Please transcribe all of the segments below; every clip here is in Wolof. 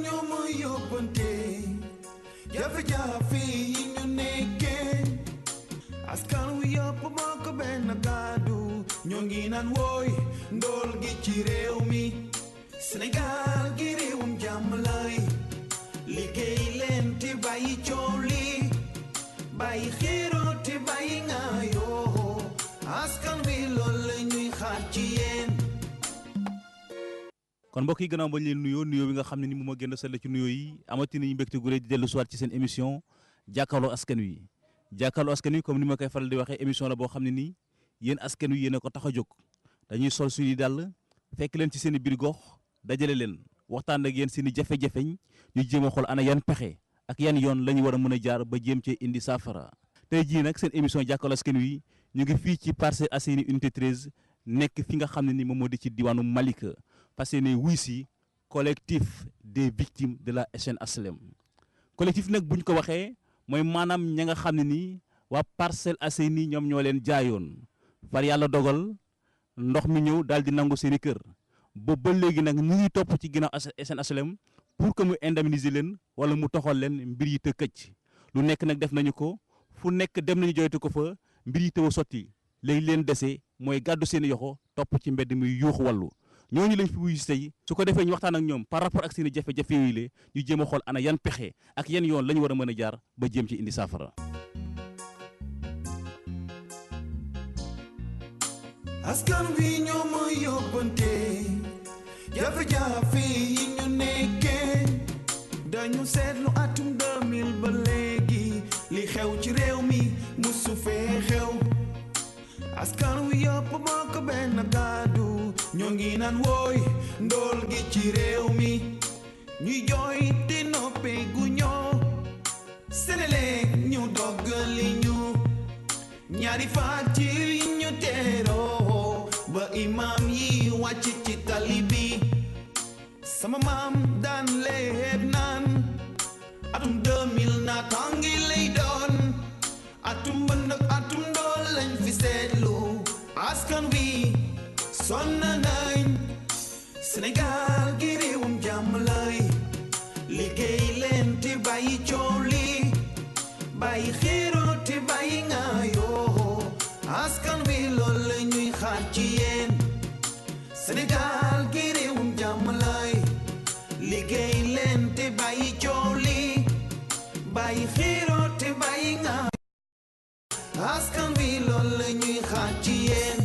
ñoo ma yóbbante jafe-jafe yi ñu nekkee askan wi yëpp bokk benn kàddu ñoo ngi naan wooy ndool gi ci réew mi Sénégal gi réewum jàmm lay liggéey leen te bàyyi coow li bàyyi xiiroo te bàyyi ngaayoo askan wi lool la ñuy xaar ci yéen. kon mbokk yi gannaaw bañ leen nuyoo bi nga xam ne ni moom moo gën a sell ci nuyoo yi amati nañu mbégte gu rëy di dellu siwaat ci seen émission jàkkaarloo askan wi comme ni ma koy faral di waxee émission la boo xam ne nii yéen askan wi yéen a ko tax a jóg dañuy sol suñuy dàll fekk leen ci seen i biir gox dajale leen waxtaan ak yéen seen i jafe-jafeñ ñu jéem a xool ana yan pexe ak yan yoon la ñu war a mën a jaar ba jéem cee indi saafara tey jii nag seen émission jàkkaarloo askan wi ñu ngi fii ci Parcelles Assainies unité 13 nekk fi nga xam ne ni moom moo di ci diwaanu Malika parce que ne wuy si collectif des victimes de la SN HLM collectif nag bu ñu ko waxee mooy maanaam ña nga xam ne nii waa Parcelles Assainies ñoom ñoo leen jaayoon far yàlla dogal ndox mi ñëw daal di nangu seen i kër ba léegi nag ñu ngi topp ci ginnaaw SN HLM pour que mu indemniser leen wala mu toxal leen mbir yi te këcc lu nekk nag def nañu ko fu nekk dem nañu joytu ko fa mbir yi tëw a sotti léegi leen dese mooy gàddu seen i yoxo topp ci mbedd mi yuuxu wàllu ñooñu lañ fi wuyu si tey su ko defee ñu waxtaan ak ñoom par rapport ak seen i jafe-jafe yooyu la ñu jéem a xool ana yan pexe ak yan yoon la ñu war a mën a jaar ba jéem ci indi saafara. askan wi ñoo ma yóbbante jafe-jafe yi ñu nekkee dañu seetlu atum 2000 ba léegi li xew ci réew mi musu fee xew askan wi yëpp bokk benn kàddu ñoo ngi naan wooy ndool gi ci réew mi ñuy jooy te noppee gu ñoo Senelec ñu doggali ñu ñaari facture yi ñu teeroo ba imam yi wàcc ci tali bi sama maam daan leeb naan atum 2000 naataangi lay doon atum bënd ak atum ndool lañ fi seetlu askan wi sonn nañ Sénégal gi réewum jàmm lay liggéey leen te bàyyi coow li bàyyi xiiroo te bàyyi ngaayoo askan wi lool la ñuy xaar ci yéen Sénégal gi réewum jàmm lay liggéey leen te bàyyi coow li bàyyi xiiroo te bàyyi ngaayoo askan wi lool la ñuy xaar ci yéen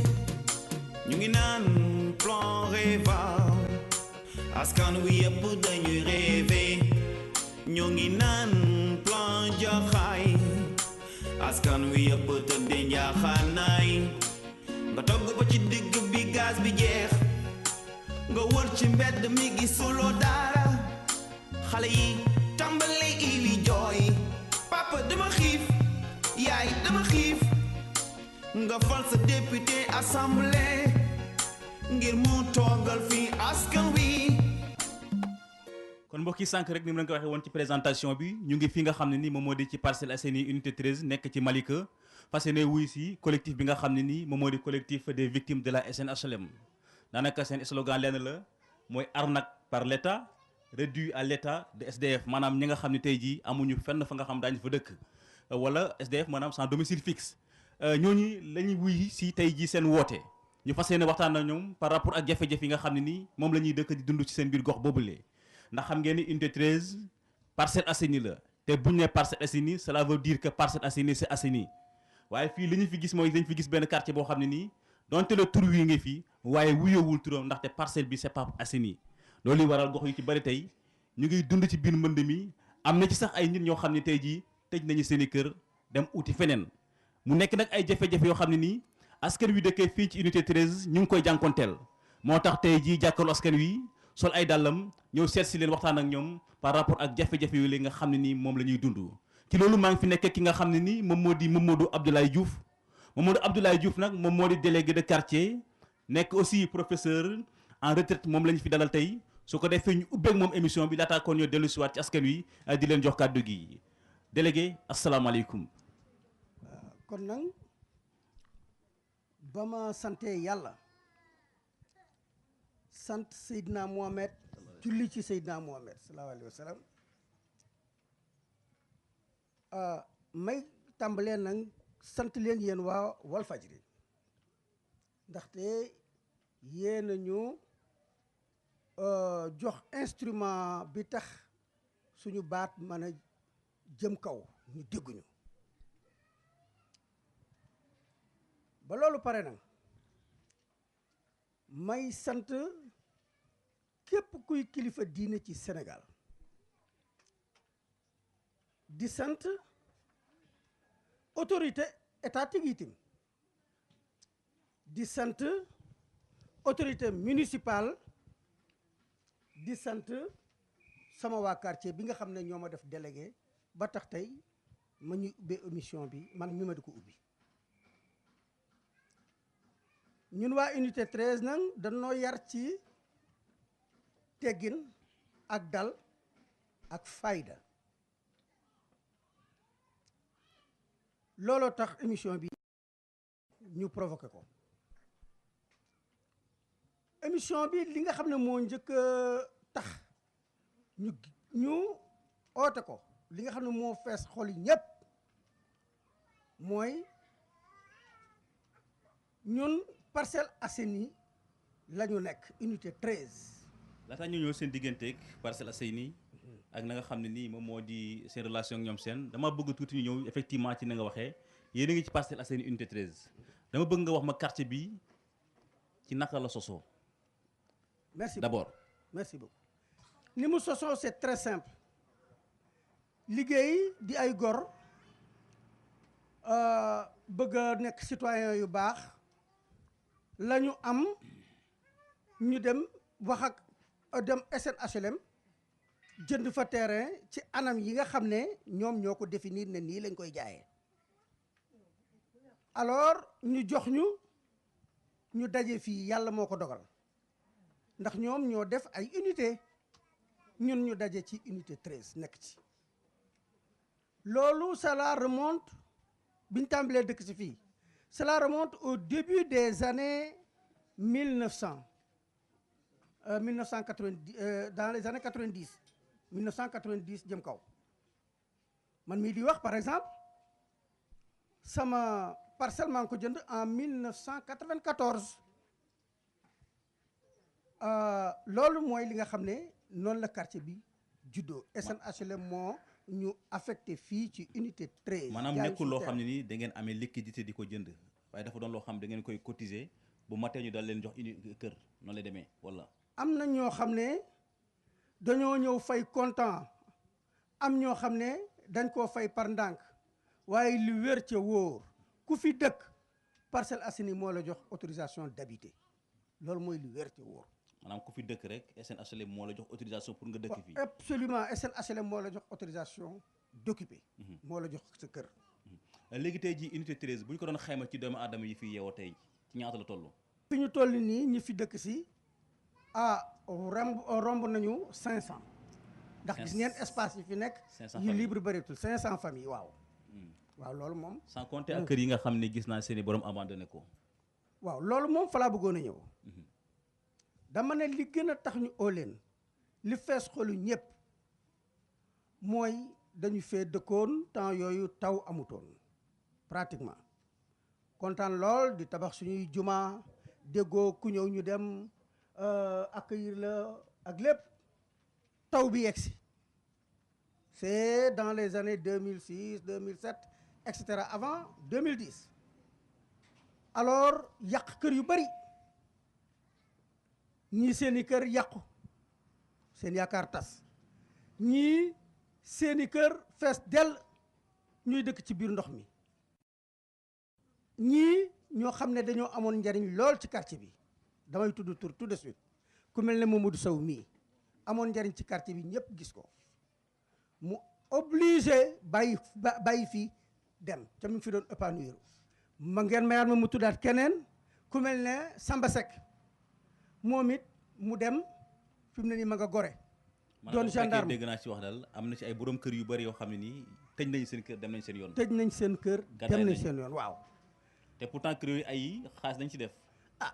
ñu ngi naan plan REVA askan wi yëpp dañuy rêvé ñoo ngi naan plan Jaxaay askan wi yëpp tëddee njaaxaanaay nga togg ba ci digg bi gaz bi jeex nga wër ci mbedd mi gisuloo dara xale yi tàmbali ili jooy papa dama xiif yaay dama xiif nga fal sa député assemblée ngir mu toogal fi askan wi. kon mbokk yi sànq rek ni mu leen ko waxee woon ci présentation bi ñu ngi fi nga xam ne ni moom moo di ci Parcelles Assainies unité 13 nekk ci Malika fas yéene wuy si collectif bi nga xam ne nii moom moo di collectif des victimes de la SN HLM daanaka seen slogan lenn la mooy arnaque par l' état réduit à l' état de SDF maanaam ñi nga xam ne tey jii amuñu fenn fa nga xam daañu fa dëkk wala SDF maanaam sans domicile fixe ñooñu la ñuy wuy si tey jii seen woote ñu fas yéene waxtaan ak ñoom par rapport ak jafe-jafe yi nga xam ne nii moom la ñuy dëkk di dund ci seen biir gox boobulee ndax xam ngeen ni unité 13 Parcelles Assainies la te buñ ne Parcelles Assainies cela veut dire que Parcelles Assainies c'est Assainies waaye fii li ñu fi gis mooy dañ fi gis benn quartier boo xam ne nii donte le tur wi ngi fi waaye wuyoowul turam ndaxte parcelle bi c'est pas Assainies loolu waral gox yu ci bari tey ñu ngi dund ci biir mbënd mi am na ci sax ay nit ñoo xam ne tey jii tëj nañu seen i kër dem uti feneen mu nekk nag ay jafe-jafe yoo xam ne nii askan wi dëkkee fii ci unité 13 ñu ngi koy jànkonteel moo tax tey jii jàkkaarloo askan wi sol ay dàllam ñëw seet si leen waxtaan ak ñoom par rapport ak jafe-jafe yooyu li nga xam ne nii moom la ñuy dund ci loolu maa ngi fi nekk ki nga xam ne nii moom moo di Mamadou Abdoulaye Diouf Mamadou Abdoulaye Diouf nag moom moo di délégué de quartier nekk aussi professeur en retraite moom la ñu fi dalal tey su ko defee ñu ubbeeg moom émission bi laataa kon ñoo dellu si waat ci askan wi di leen jox kàddu gi délégué asalaamaaleykum. kon nag ba ma sante yàlla sant Seydina Mohamed julli ci Seydina Mohamed sallallahu alayhi wa sallam may tàmbalee nag sant leen yéen waa Walfadjri ndaxte yéen a ñu jox instrument bi tax suñu baat mën a jëm kaw ñu dégguñu ba loolu pare nag may sant képp kuy kilifa diine ci Sénégal di sant autorité étatique itam di sant autorité municipale di sant sama waa quartier bi nga xam ne ñoo ma def délégué ba tax tey ma ñu ubbee émission bi man mi ma di ko ubbi ñun waa unité 13 nag dañoo yar ci teggin ak dal ak fayda looloo tax émission bi ñu provoqué ko émission bi li nga xam ne moo njëkk tax ñu oote ko li nga xam ne moo fees xol yi ñépp mooy ñun Parcelles Assainies la ñu nekk unité 13. laataa ñu ñëw seen digganteeg Parcelles Assainies ak na nga xam ne nii moom moo di seen relation ak ñoom seen dama bëgg tuuti ñu ñëw effectivement ci na nga waxee yéen a ngi ci Parcelles Assainies unité 13 dama bëgg nga wax ma quartier bi ci naka la sosoo. merci d'abord merci beaucoup ni mu sosoo c'est très simple liggéey di ay gor bëgg a nekk citoyen yu baax la ñu am ñu dem wax ak dem SNHLM jënd fa terrain ci anam yi nga xam ne ñoom ñoo ko définir ne nii lañ koy jaayee alors ñu jox ñu daje fii yàlla moo ko dogal ndax ñoom ñoo def ay unité ñun ñu daje ci unité 13 nekk ci loolu cela remonte biñ tàmbalee dëkk si fii cela remonte au début des années 1990 dans les années 90 1990 jëm kaw man mii di wax par exemple sama parcelle maa ngi ko jënd en 1994 loolu mooy li nga xam ne noonu la quartier bi juddoo SNHLM moo ñu affecté fii ci unité 13. maanaam nekkul loo xam ne nii da ngeen amee liquidité di ko jënd waaye dafa doon loo xam da ngeen koy cotiser bu matee ñu daal leen jox kër noonu lay demee wala. am na ñoo xam ne dañoo ñëw fay comptant am ñoo xam ne dañ koo fay par ndànk waaye lu wér ca wóor ku fi dëkk Parcelles Assainies moo la jox autorisation d'habiter loolu mooy lu wér ca wóor. maanaam ku fi dëkk rek SNHLM moo la jox autorisation pour nga dëkk fii. absolument SNHLM moo la jox autorisation d'occuper. moo la jox sa kër. léegi tey jii unité 13 bu ñu ko doon xayma ci doomu aadama yi fi yeewoo tey ci ñaata la toll. fi ñu toll nii ñi fi dëkk si romb nañu 500. ndax gis ngeen espace yi fi nekk. 500 yu libre bëreetul 500 familles waaw. waaw loolu moom. sans compter ak kër yi nga xam ne gis naa seeni borom abandonné ko. waaw loolu moom fa laa bëggoon a ñëw. dama ne li gën a tax ñu oo leen li fees xolu ñëpp mooy dañu fee dëkkoon temps yooyu taw amutoon pratiquement kontaan lool di tabax suñuy juma déggoo ku ñëw ñu dem accueillir la ak lépp taw bi yegsi c'est dans les années 2006 2007 et cetera avant 2010 alors yàq kër yu bari ñii seeni kër yàqu seen yaakaar tas ñii seeni kër fees dell ñuy dëkk ci biir ndox mi ñii ñoo xam ne dañoo amoon njariñ lool ci quartier bi damay tudd tur tout de suite ku mel ne Mamadou Sow mii amoon njariñ ci quartier bi ñëpp gis ko mu obligé bàyyi fii dem ca mi fi doon épanouir ma ngeen mayaat ma mu tuddaat keneen ku mel ne Samba Seck moom it mu dem fi mu ne nii ma nga gore. doon gendarme dégg naa ci wax daal am na ci ay borom kër yu bari yoo xam ne nii tëj nañ seen kër dem nañ seen yoon. tëj nañ seen kër dem nañ seen yoon waaw. te pourtant kër yooyu ay xaalis dañ ci def. ah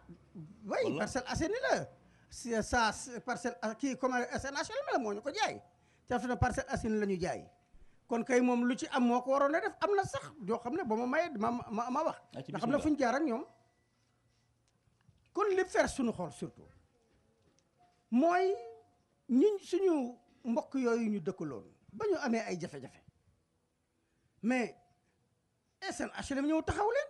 way Parcelles Assainies la sa parcelle kii comme SNHLM la moo ñu ko jaay caftu na Parcelles Assainies la ñu jaay kon kay moom lu ci am moo ko waroon a def am na sax yoo xam ne ba ma mayee ma wax nga xam ne fu ñu jaar ak ñoom kon li fer suñu xol surtout mooy ñun suñu mbokk yooyu ñu dëkkaloon ba ñu amee ay jafe-jafe mais SNHLM ñëw taxaw leen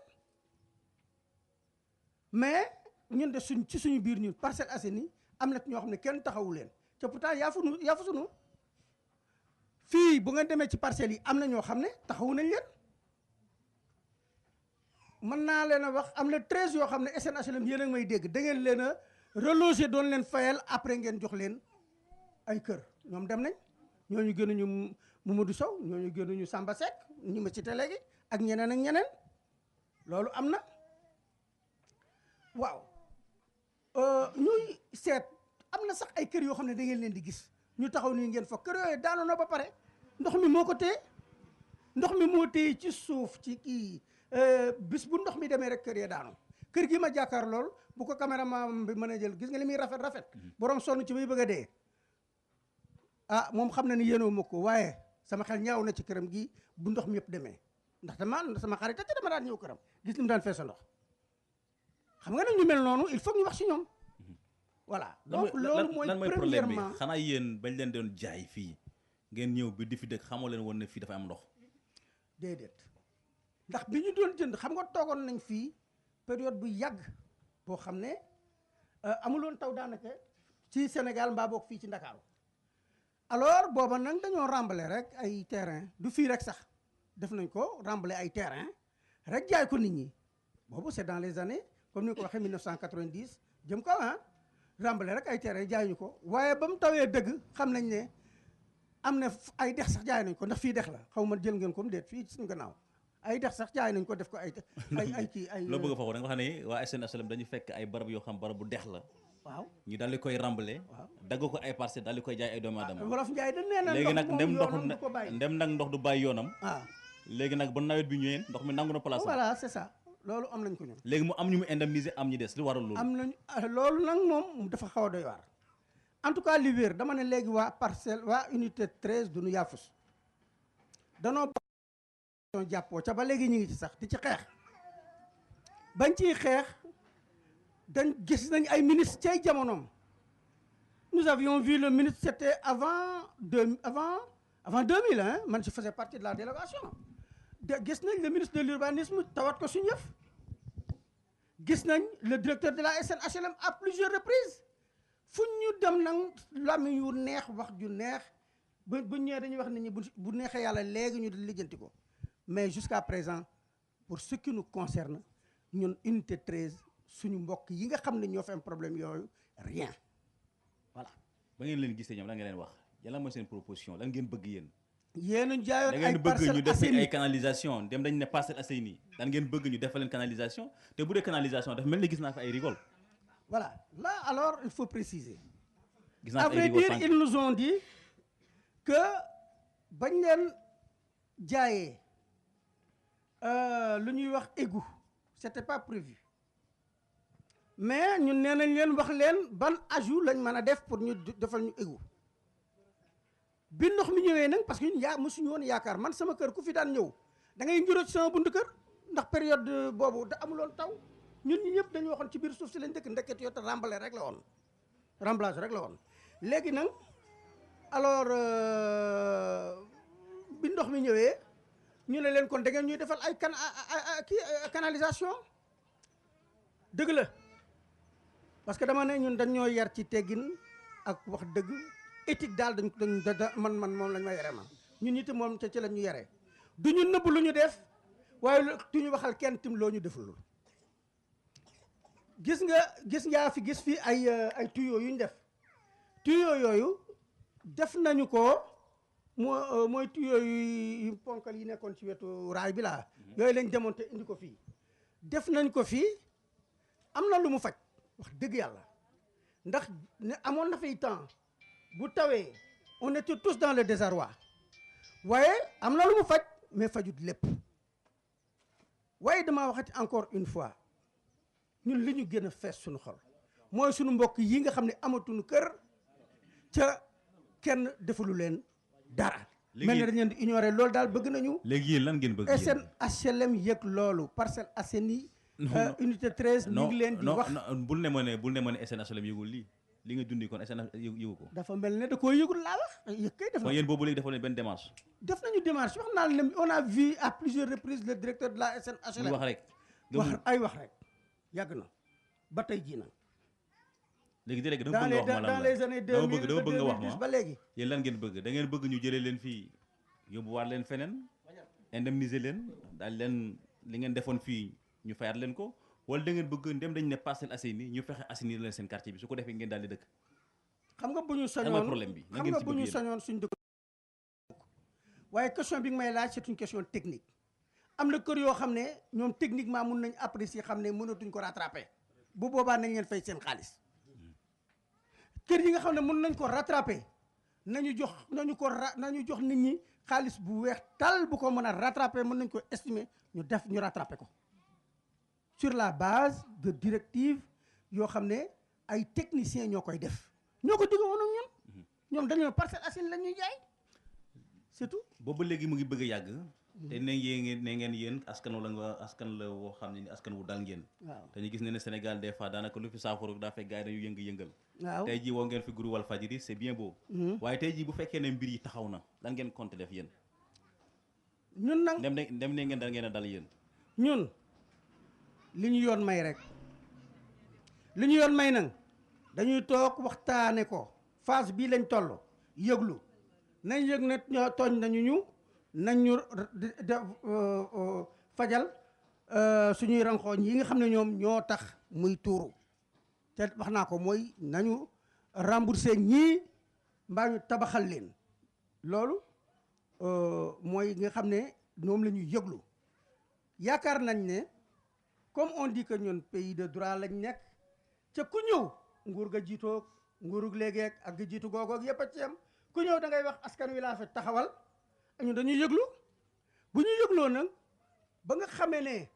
mais ñun de ci suñu biir ñun Parcelles Assainies am na ñoo xam ne kenn taxawu leen te pourtant yaa fu sunu fii bu nga demee ci parcelles yi am na ñoo xam ne taxawu nañ leen mën naa leen a wax am na 13 yoo xam ne SNHLM yéen a may dégg da ngeen leen a reloger doon leen fayal après ngeen jox leen ay kër ñoom dem nañ ñooñu gënuñu Mamadou Sow ñooñu gënuñu Samba Seck ñi ma cité léegi ak ñeneen ak ñeneen loolu am na waaw ñuy seet am na sax ay kër yoo xam ne da ngeen leen di gis ñu taxaw nii ngeen fa kër yooyu daanu na ba pare ndox mi moo ko téye ndox mi moo téye ci suuf ci kii bis bu ndox mi demee rek kër ya daanu kër gi ma jàkkaar lool bu ko caméraman bi mën a jël gis nga li muy rafet borom sonn ci bay bëgg a dee ah moom xam na ni yéenoo ma ko waaye sama xel ñaaw na ci këram gi bu ndox mi yëpp demee ndax dama sama xarit ci dama daan ñëw këram gis ni mu daan feesa ndox xam nga nag ñu mel noonu il faut ñu wax ci ñoom voilà donc loolu mooy problème bi xanaa yéen bañ leen doon jaay fii ngeen ñëw bi di fi dëkk xamoo leen woon ne fii dafa am ndox déedéet ndax bi ñu doon jënd xam nga toogoon nañ fii période bu yàgg boo xam ne amuloon taw daanaka ci Sénégal mbaa boog fii ci Ndakaaru alors booba nag dañoo rembler rek ay terrain du fii rek sax def nañ ko rembler ay terrain rek jaay ko nit ñi boobu c'est dans les années comme ni ko waxee 1990 jëm ko rembler rek ay terrain jaay ñu ko waaye ba mu tawee dëgg xam nañ ne am na ay dex sax jaay nañ ko ndax fii dex la xaw ma jël ngeen ko mu déet fii suñu gannaaw ay dex sax jaay nañ ko def ko ay kii ay loo bëgg a foofu da nga xam ne waa SNHLM dañu fekk ay barab yoo xam barab bu dex la waaw ñu daal di koy rembler dagg ko ay parcelles daal di koy jaay ay doomu aadama wolof Njaay da nee na léegi nag ndem nag ndox du bàyyi yoonam léegi nag ba nawet bi ñëwee ndox mi nangu na place voilà c'est ça loolu am nañ ko ñun léegi mu am ñu mu indemniser am ñu des lu waral loolu am nañ loolu nag moom dafa xaw a doy waar en tout cas li wér dama ne léegi waa parcelle waa unité 13 du ñu yaafus danoo jàppoo ca ba léegi ñu ngi ci sax di ci xeex bañ ciy xeex dañ gis nañ ay ministres cay jamonoom nous avions vu le ministre c'était avant 2000 hein man je faisais partie de la délégation gis nañ le ministre de l'urbanisme tawat ko suñu yëf gis nañ le directeur de la SNHLM à plusieurs reprises fu ñu dem nag làmmiñ yu neex wax ju neex bu ñëwee dañuy wax nit ñi bu neexee yàlla léegi ñu lijjanti ko mais jusqu'à présent pour ce qui nous concerne ñun unité 13 suñu mbokk yi nga xam ne ñoo fi am problème yooyu rien voilà. ba ngeen leen gisee ñoom lan ngeen leen wax yàlla mooy seen proposition lan ngeen bëgg yéen. yéen a jaayoon da ngeen ay bëgg ñu def Assainies ay canalisation dem dañ ne Parcelles Assainies dan ngeen bëgg ñu defal leen canalisation te bu dee canalisation dafa mel ni gis naa fi ay rigole. voilà là alors il faut préciser. gis naa à fi ay vrai rigole dire sànq. ils nous ont dit que bañ leen jaayee lu ñuy wax égout c'était pas prévu mais ñun nee nañ leen wax leen ban ajout lañ mën a def pour ñu defal ñu égout bi ndox mi ñëwee nag parce que ñun mosuñu woon yaakaar man sama kër ku fi daan ñëw da ngay njuró ci sama buntu kër ndax période boobu da amuloon taw ñun ñi ñëpp dañu waxoon ci biir suuf si lañ dëkk ndekket yoo te remblage rek la woon léegi nag alors bi ndox mi ñëwee ñu ne leen kon da ngeen ñuy defal ay canalisation dëgg la parce que dama ne ñun dañ ñoo yar ci teggin ak wax dëgg éthique daal dañ man moom lañ ma yare ma ñun itam moom ci lañ ñu yare du ñu nëbb lu ñu def waaye du ñu waxal kenn tim loo ñu deful gis fi ay tuyaux yu ñu def tuyaux yooyu def nañu ko mooy tuyaux yu ponkal yi nekkoon ci wetu raay bi laa yooyu lañ démonté indi ko fii def nañ ko fii am na lu mu faj wax dëgg yàlla ndax ne amoon na fiy temps bu tawee on était tous dans le désarroi waaye am na lu mu faj mais fajut lépp waaye damaa waxati encore une fois ñun li ñu gën a fees suñu xol mooy suñu mbokk yi nga xam ne amatuñu kër ca kenn defalu leen dara. mel ne dañ leen di ignorer loolu daal bëgg nañu. léegi yéen lan ngeen bëgg yéen SNHLM yëg loolu Parcelles Assainies unité 13 ñu ngi leen di wax bul ne ma ne SNHLM yëgul lii li nga dundi kon SNH yëgu ko. dafa mel ne da koo yëgul laa wax yëg kay def na. kon yéen boobu léegi dafa leen benn démarche. def nañu démarche wax naa leen on a vu à plusieurs reprises le directeur de la SNHLM. wax rek. wax rek yàgg na ba tey jii na. léegi délégué dama bëgg nga wax ma dans les années 2000 dama bëgg nga wax ma ba léegi. yéen lan ngeen bëgg da ngeen bëgg ñu jëlee leen fii yóbbuwaat leen feneen indemniser leen daal leen li ngeen defoon fii ñu fayaat leen ko wala da ngeen bëgg ndem dañ ne Parcelles Assainies ñu fexe assainir leen seen quartier bi su ko defee ngeen daal di dëkk. xam nga bu ñu sañoon problème bi xam nga bu ñu sañoon suñ dëkk. waaye question bi nga may laaj c'est une question technique am na kër yoo xam ne ñoom techniquement mun nañ apprécier xam ne mënatuñ ko rattraper bu boobaa nañ leen fay seen xaalis kër yi nga xam ne mën nañ ko rattraper nañu jox nit ñi xaalis bu weex tal bu ko mën a rattraper mën nañ ko estimer ñu rattraper ko sur la base de directives yoo xam ne ay techniciens ñoo koy def ñoo ko digg woon ak ñoom dañoo Parcelles Assainies la ñuy jaay c'est tout. boobu léegi mu ngi bëgg a yàgg. te ne ngeen yéen askan la woo xam ne ni askan wu dal ngeen. waaw te ñu gis ne Sénégal des fois daanaka lu fi saafara daa fekk gars yi dañu yëngal. waaw tey jii woo ngeen fi groupe Walfadjri c'est bien beau. waaye tey jii bu fekkee ne mbir yi taxaw na lan ngeen compter def yéen. ñun nag dem ne ngeen ngeen a dal yéen. ñun li ñu yoon may rek li ñu yoon may nag dañuy toog waxtaane ko phase bii lañ toll yëglu nañ yëg ne ñoo tooñ nañu nañ ñu fajal suñuy ranxooñ yi nga xam ne ñoom ñoo tax muy tuuru te wax naa ko mooy nañu rembourser ñii mbaa ñu tabaxal leen loolu mooy nga xam ne ñoom la ñuy yëglu yaakaar nañ ne comme on dit que ñun pays de droit lañ nekk ca ku ñëw nguur ga jiitoog nguurug léegi ak ga jiitu googoog yëpp a ci yam ku ñëw da ngay wax askan wi laa fi taxawal ñun dañuy yëglu bu ñu yëgloo nag ba nga xamee ne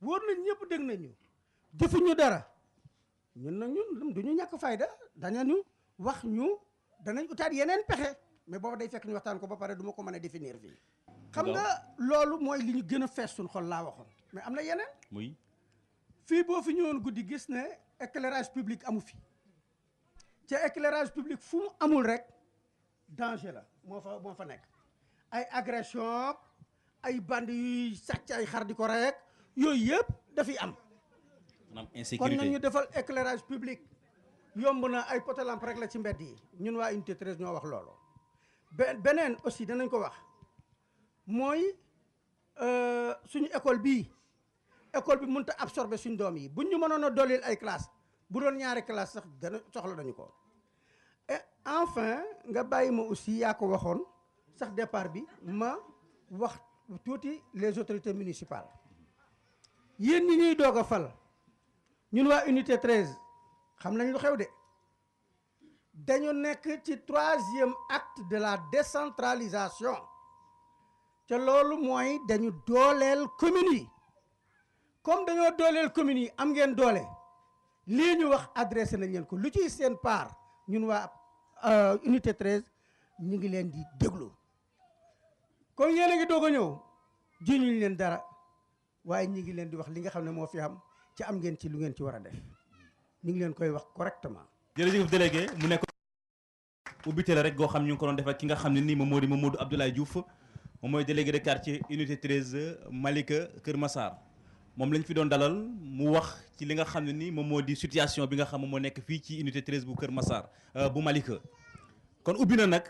wóor nañ ñëpp dégg nañu jëfuñu dara ñun nag ñun duñu ñàkk fayda dañu wax ñu danañ utaat yeneen pexe mais boobu day fekk ñu waxtaan ko ba pare du ma ko mën a définir fii xam nga loolu mooy li ñu gën a fees suñ xol laa waxoon mais am na yeneen muy fii boo fi ñëwoon guddi gis ne éclairage public amu fi ca éclairage public fu mu amul rek danger la moo fa nekk ay agression ay bande yuy sàcc ay xar di ko rek yooyu yëpp dafiy am maanaam insécurité kon nañu defal éclairage public yomb na ay poto lampe rek la ci mbedd yi ñun waa unité 13 ñoo wax loolu beneen aussi danañ ko wax mooy suñu école bi mënut a absorber suñu doom yi buñ ñu mënoon a dooleel ay classe bu doon ñaari classe sax dana soxla dañu ko et enfin nga bàyyi ma aussi yaa ko waxoon sax départ bi ma wax tuuti les autorités municipales yéen ñi ñuy doog a fal ñun waa unité 13 xam nañ lu xew de dañu nekk ci 3e acte de la décentralisation te loolu mooy dañu dooleel communes yi comme dañoo dooleel communes yi am ngeen doole lii ñu wax adressé nañ leen ko lu ciy seen part ñun waa unité 13 ñu ngi leen di déglu comme yéen a ngi doog a ñëw jiñuñ leen dara waaye ñi ngi leen di wax li nga xam ne moo fi am ci am ngeen ci lu ngeen ci war a def ñu ngi leen koy wax correctement. jërëjëf délégué mu nekk ubbite la rek goo xam ñu ngi ko doon def ak ki nga xam ne nii moom moo di Mamadou Abdoulaye Diouf moom mooy délégué de quartier unité 13 Malika Kër Massar moom lañ fi doon dalal mu wax ci li nga xam ne ni moom moo di situation bi nga xam moo nekk fii ci unité 13 bu Kër Massar bu Malika kon ubbi na nag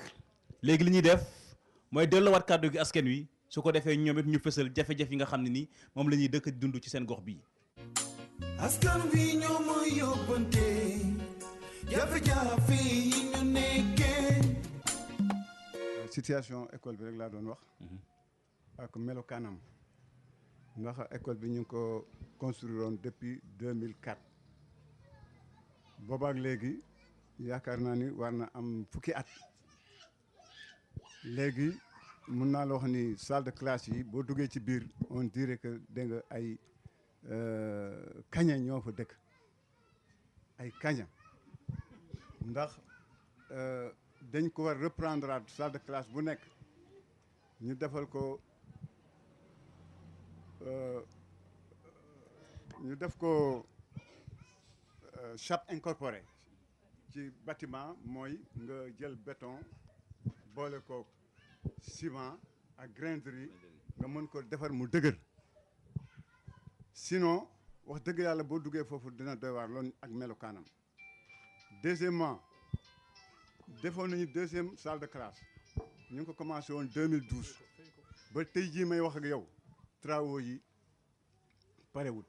léegi li ñuy def mooy delloowaat kàddu gi askan wi su ko defee ñoom it ñu fësal jafe-jafe yi nga xam ne ni moom la ñuy dëkk di dund ci seen gox bii. askan wi ñoo ma yóbbante jafe-jafe yi ñu nekkee. situation école bi rek laa doon wax. ak melokaanam ndax école bi ñu ngi ko construire woon depuis 2004 boobaak léegi yaakaar naa ni war na am fukki at léegi mun naa la wax ni salle de classe yi boo duggee ci biir on dirait que dégg nga ay kaña ñoo fa dëkk ay kaña ndax dañ ko war reprendre salle de classe bu nekk ñu defal ko ñu def ko chape incorporée ci bâtiment mooy nga jël béton boole ko ciment ak grainderie nga mën ko defar mu dëgër sinon wax dëgg yàlla boo duggee foofu dina doy waar loolu ak melokaanam. Deuxièmement defoon nañu deuxième salle de classe ñu ngi ko commencé woon 2012 ba tey jii may wax ak yow travaux yi parewul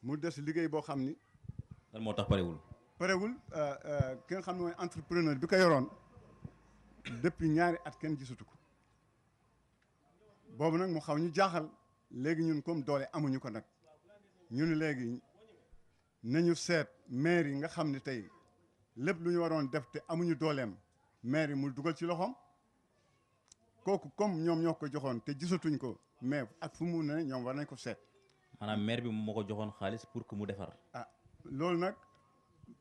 mu des liggéey boo xam ni. lan moo tax parewul. parewul ki nga xam ne mooy entrepreneur bi ko yoroon depuis ñaari at kenn gisatu ko boobu nag mu xaw ñu jaaxal léegi ñun comme doole amuñu ko nag ñu ne léegi nañu seet maire yi nga xam ne tey lépp lu ñu waroon def te amuñu dooleem maire yi mu dugal ci loxoom kooku comme ñoom ñoo ko joxoon te gisatuñ ko mais ak fu mu ne ñoom war nañ ko seet. maanaam maire bi moo ko joxoon xaalis pour que mu defar. ah loolu nag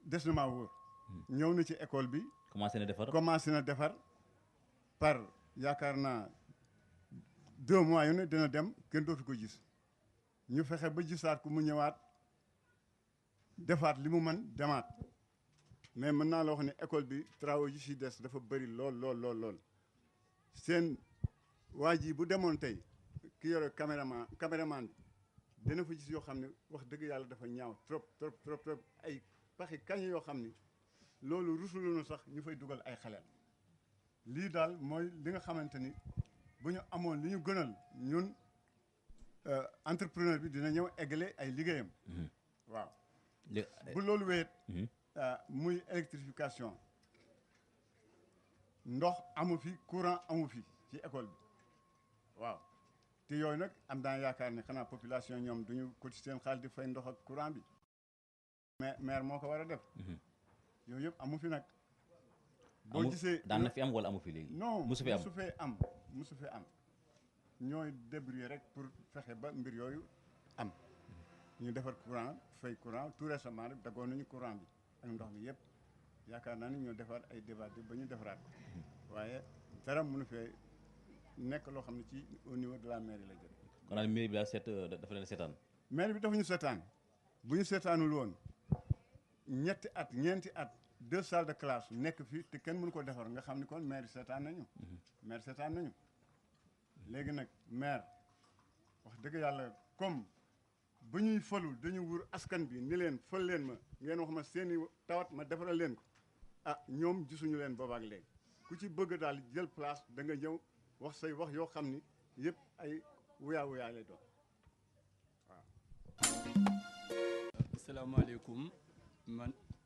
des na maa wóor. ñëw na ci école bi. commencé na defar par yaakaar naa 2 mois yu ne dina dem kenn dootu ko gis ñu fexe ba gisaat ko mu ñëwaat defaat li mu mën demaat mais mën naa la wax ne école bi travaux yi ci des dafa bëri lool seen waa ji bu demoon tey ki yore caméraman bi dina fa gis yoo xam ne wax dëgg yàlla dafa ñaaw trop ay paxi kañ yoo xam ni loolu rusuluñu sax ñu fay dugal ay xaleel lii daal mooy li nga xamante ni bu ñu amoon li ñu gënal ñun entrepreneur bi dina ñëw eggale ay liggéeyam. waaw bu loolu wéet muy électrification ndox amu fi courant amu fi ci école bi waaw te yooyu nag am naa yaakaar ne xanaa population ñoom duñu cotiser seen xaalis di fay ndox ak courant bi mais maire moo ko war a def yooyu yëpp amu fi nag boo gisee daan na fi am wala amu fi léegi non musu fee am ñooy débrouiller rek pour fexe ba mbir yooyu am ñu defar courant fay courant tout récemment rek daggoon nañu courant bi ak ndox bi yëpp yaakaar naa ni ñoo defar ay débat ba ñu defaraat waaye dara mënu fee nekk loo xam ne ci au niveau de la mairie la jël. kon nag mairie bi daal dafa leen seetaan. mairie bi dafa ñu seetaan bu ñu seetaanul woon ñeenti at ñeenti at 2 salles de classe nekk fii te kenn mënu ko defar nga xam ni kon maire seetaan nañu. maire seetaan nañu léegi nag maire wax dëgg yàlla comme bu ñuy falu dañu wur askan bi ni leen fal leen ma ngeen wax ma seeni tawat ma defaral leen ko ah ñoom gisuñu leen boobaak léegi ku ci bëgg daal jël place da nga ñëw wax say wax yoo xam ni yëpp ay wuyaa lay doon waaw.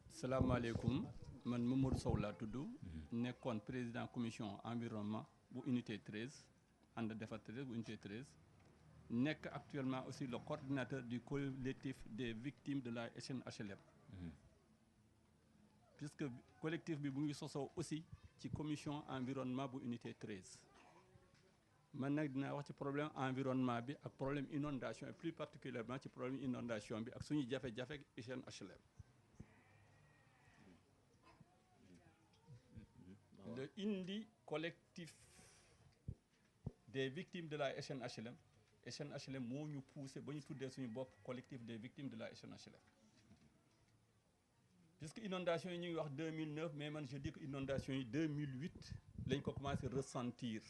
salaamaaleykum man Mamadou Sow laa tudd. nekkoon président commission environnement bu unité 13 ànd defar 13 bu unité 13. nekk actuellement aussi le coordinateur du collectif des victimes de la SNHLM. puisque collectif bi bu ngi sosoo aussi ci commission environnement bu unité 13. man nag dinaa wax ci problème environnement bi ak problème inondation et plus particulièrement ci problème inondation bi ak suñu jafe-jafe ak SNHLM. le indi collectif des victimes de la SNHLM. SNHLM moo ñu poussé ba ñu tuddee suñu bopp collectif des victimes de la SNHLM puisque inondation yi ñu ngi wax 2009 mais man je dis que inondation yi 2008 lañ ko commencé ressentir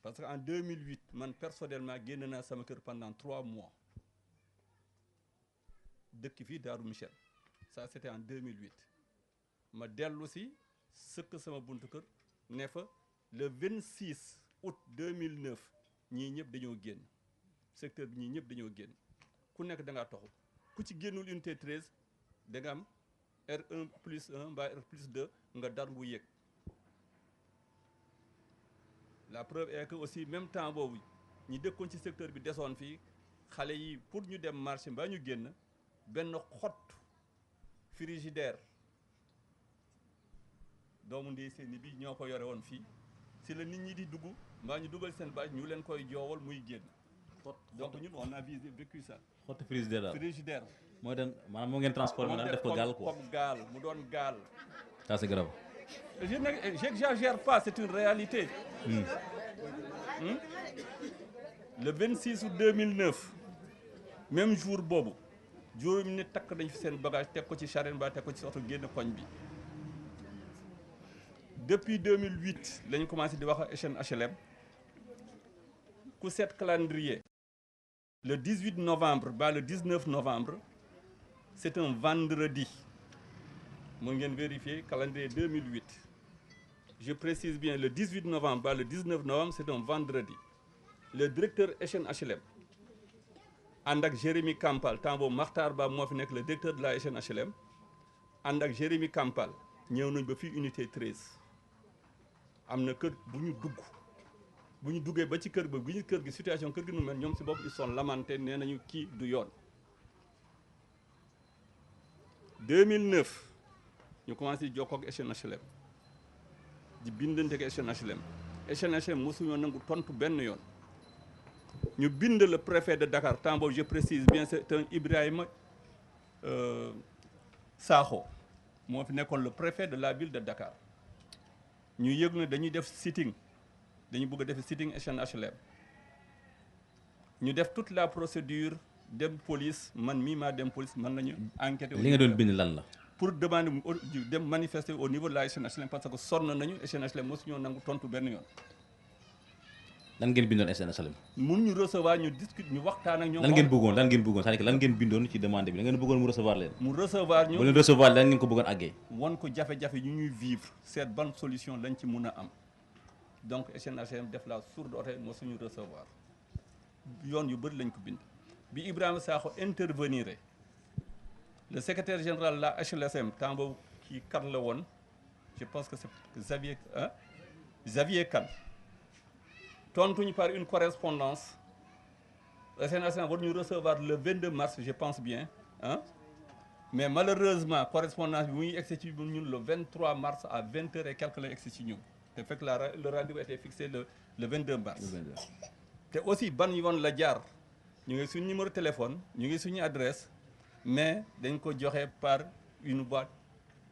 parce que en 2008 man personnellement génn naa sama kër pendant 3 mois dëkk fii Daaru Michel ça c'était en 2008 ma dellu si sëkk sama buntu kër ne fa le 26 août 2009 ñii ñëpp dañoo génn secteur bi ñii ñëpp dañoo génn ku nekk da ngaa toxu ku ci génnul unité 13 da nga am R1+1 mbaa R+2 nga dar bu yéeg la preuve est que aussi même temps boobu ñi dëkkoon ci secteur bi desoon fii xale yi pour ñu dem marché mbaa ñu génn benn xott frigidaire doomu ndey seeni bi ñoo ko yore woon fii si la nit ñi di dugg mbaa ñu dugal seen baaj ñu leen koy joowal muy génn donc ñun on a vécu ça. xottu frigidaire daal Frigidaire. mooy den maanaam moo ngeen transformé nag def ko gaal quoi. comme gaal mu doon gaal. ça c'est grave. Je n'exagère pas, c'est une réalité. Le 26 août 2009 même jour boobu juróomi nit takk dañ fi seen bagage teg ko ci charrette ba teg ko ci oto génn koñ bi. Depuis 2008 lañu commencé di wax ak SNHLM ku seet calendrier le 18 novembre ba le 19 novembre c'est un vendredi. Mu ngeen vérifier calendrier 2008 je précise bien le 18 novembre ba le 19 novembre c'est un vendredi. Le directeur SNHLM ànd ak Jérémy Kampal temps boobu Makhtar Ba moo fi nekk le directeur de la SNHLM ànd ak Jérémy Kampal ñëw nañ ba fii unité 13 am na kër bu ñu duggee ba ci kër ba bu ñu kër gi situation kër gi nu mel ñoom si bopp ils sont lamentés nee nañu kii du yoon. 2009 ñu commencé jokkoo ak SNHLM di bindante ak SNHLM SNHLM mosuñoo nangu tontu benn yoon. ñu bind le préfet de Dakar temps boobu je précise bien c'est un Ibrahima Sakho moo fi nekkoon le préfet de la ville de Dakar ñu yëg ne dañuy def sitting dañu bëgg a def sitting SNHLM ñu def toute la procédure dem police man mii maa dem police man nañu enquêter. li nga doon bind lan la. pour demander dem manifester au niveau de la SNHLM parce que sonn nañu SNHLM mosu ñoo nangu tontu benn yoon. lan ngeen bindoon SNHLM. mun ñu recevoir ñu discute ñu waxtaan ak ñoom. lan ngeen bëggoon c'est-à-dire que lan ngeen bindoon ci demande bi da ngeen bëggoon mu recevoir leen. mu recevoir ñu bu leen recevoir lan ngeen ko bëggoon àggee. won ko jafe-jafe ñu ñuy vivre seet ban solution lañ ci mun a am donc SNHLM def la sourde oreille moo suñu recevoir yoon yu bëri lañ ko bind. bi Ibrahima Sakho intervenir le secrétaire général la HLSM temps boobu kii kan la woon je pense que c'est Xavier Kane. tontuñu par une correspondance SNHLM war ñu recevoir le 22 mars je pense bien mais malheureusement correspondance bi mu ngi egsi ci ñun le 23 mars à 20h et quelques la egsi ci ñun te fekk le rendez-vous était fixé le 22 mars. te aussi ban yoon la jaar ñu ngi suñu numéro téléphone ñu ngi suñu adresse mais dañ ko joxe par une boîte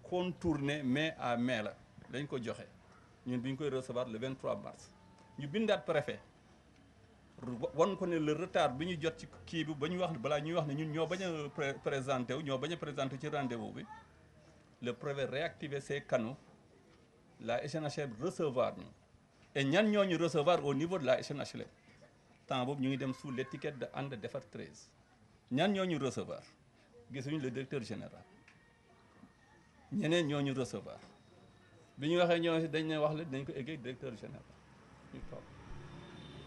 contournée main à main la dañ ko joxe ñun bi ñu koy recevoir le 23 mars. ñu bindaat préfet wan ko ne le retard bi ñu jot ci kii bi ba ñu wax balaa ñuy wax ne ñun ñoo bañ a présenté wu ñoo bañ a présenté ci rendez-vous bi le préfet réactiver ses canaux la SNHLM recevoir ñu et ñan ñoo ñu recevoir au niveau de la SNHLM temps boobu ñu ngi dem sous l'étiquette de And Defar 13 ñan ñoo ñu recevoir gisuñu le directeur général ñeneen ñoo ñu recevoir bi ñu waxee ñoo dañ ne wax la dañ ko eggee directeur général.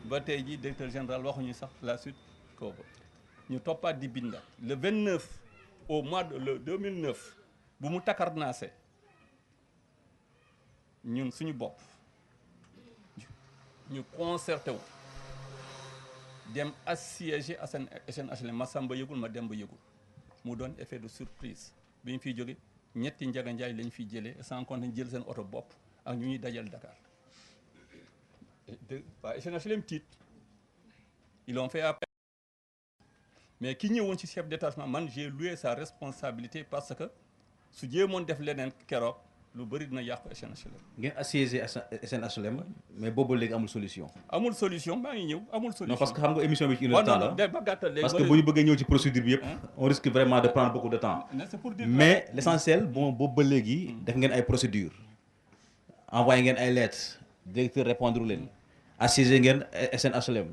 ba tey jii directeur général waxuñu sax la suite kooku ñu toppaat di binda le 29 au mois de le 2009 bu mu takarnaase ñun suñu bopp ñu concerté wu dem assiéger SNHLM ma Samba yëgul ma Demba yëgul mu doon effet de surprise bi ñu fiy jóge ñetti Njaga Njaay lañ fiy jëlee sans compter jël seen oto bopp ak ñu ñuy dajal Dakar. waa SNHLM tiit ils ont fait appel mais ki ñëwoon ci chef détachement man j'ai loué sa responsabilité parce que su jéemoon def leneen keroog lu bëri dina yàqu SNHLM. ngeen assiégé SNHLM mais boobu léegi amul solution. amul solution maa ngi ñëw amul solution. non parce que xam nga émission bi ci une heure de temps la ba gàttal léegi parce que bu ñu bëggee ñëw ci procédure bi yëpp on risque vraiment de prendre beaucoup de temps. mais l'essentiel bon boobu ba léegi def ngeen ay procédures envoyé ngeen ay lettres directeur répondre leen assiégé ngeen SNHLM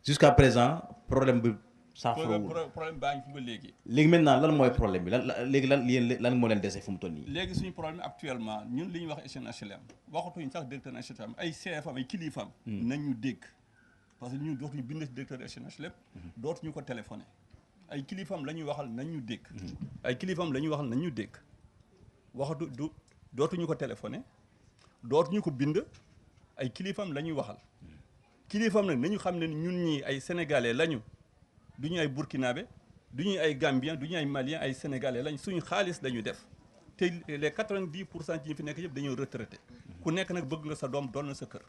jusqu'à présent problème bi saafarawul problème baa ngi fi ba léegi. léegi maintenant lan mooy problème bi léegi lan moo leen dese fu mu toll nii. léegi suñu problème actuellement ñun li ñuy wax SNHLM waxatuñ sax directeur SNHLM ay CFM ay kilifaam. nañ ñu dégg parce que ñun dootuñu bind ci directeur SNHLM. dootuñu ko téléphoné ay kilifaam la ñuy waxal nañ ñu dégg. ay kilifaam la ñuy waxal nañ ñu dégg waxatu du dootuñu ko téléphoné dootuñu ko bind ay kilifaam la ñuy waxal kilifaam nag nañu xam ne ñun ñii ay sénégalais lañu. du ñu ay burkinabé du ñu ay gambien du ñu ay malien ay sénégalais lañ suñu xaalis lañu def te les 90% ci ñi fi nekk yëpp dañoo retraité ku nekk nag bëgg nga sa doom doon na sa kër